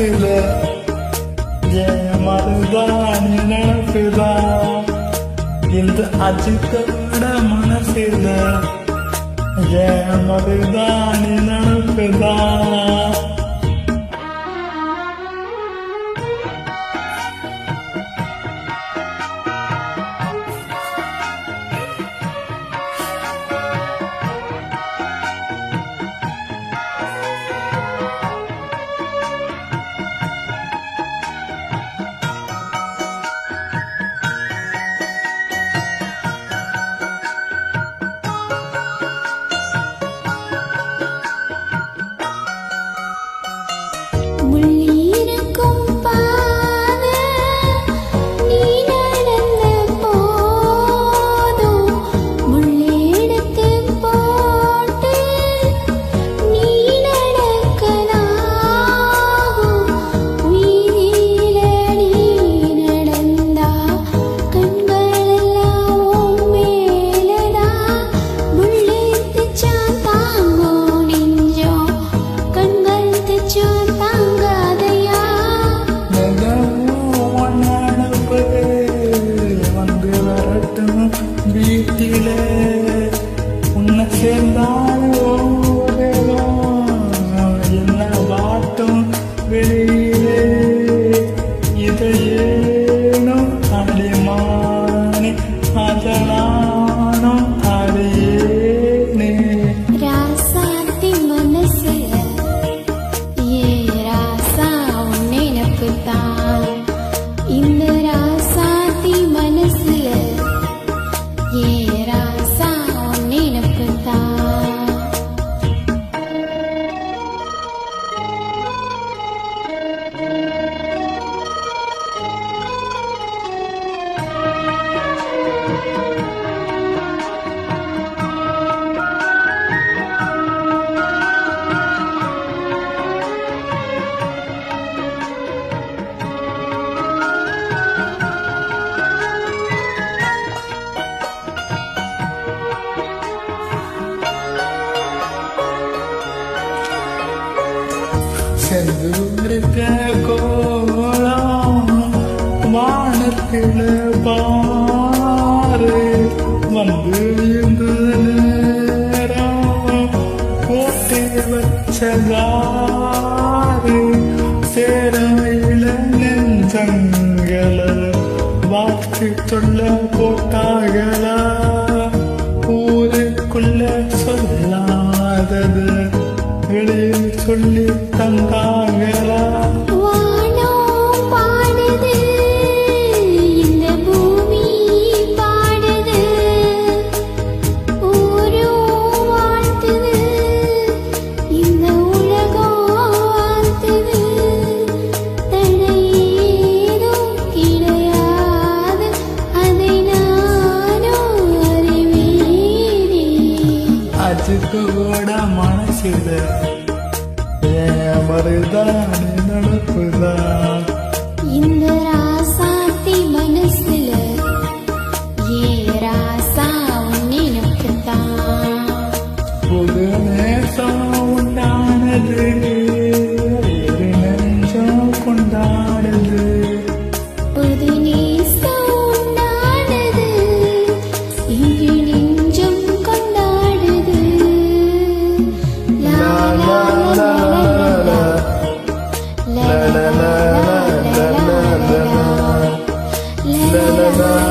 மனசில என் மருதாணி நினைப்புதான் இந்த அஜித்தோட மனசில என் மருதாணி நினைப்புதான். வீட்டிலே உன்னை சேர்ந்தாலோ என்ன பாட்டும் வெளியிலே இதையேனோ அடிமானே அதனானோ அடியேனே. ராசாத்தி மனசுல ஏ ராசா நினைப்புதான் இந்த ராசாத்தி மனசுல செந்தூரிக்க கோலம் வானத்தில பாரு வந்து இந்த நேரம் போட்டு வச்சதாரு சேரையில நெஞ்சங்கள வாக்கு சொல்ல போட்டாகளா ஊருக்குள்ள சொல்லாதது வெளியில் சொல்லி தந்தாங்களா. வானம் பாடுது இந்த பூமி பாடுது ஊரும் வாழ்த்துது இந்த உலகம் வாழ்த்துது தடையேதும் கிடையாது அதை நானும் அறிவேனே. அஜித்தோட மனசில என் மருதாணி நடப்புதான் இந்த ராசாத்தி மனசுல ஏ ராசா நினைப்புதான் புது நேசம் உண்டானது நெஞ்சம் கொண்டாடுது புது நேசம் உண்டானது இன்று நெஞ்சம் கொண்டாடுது. லா லா லா லா la la la la la la la la la la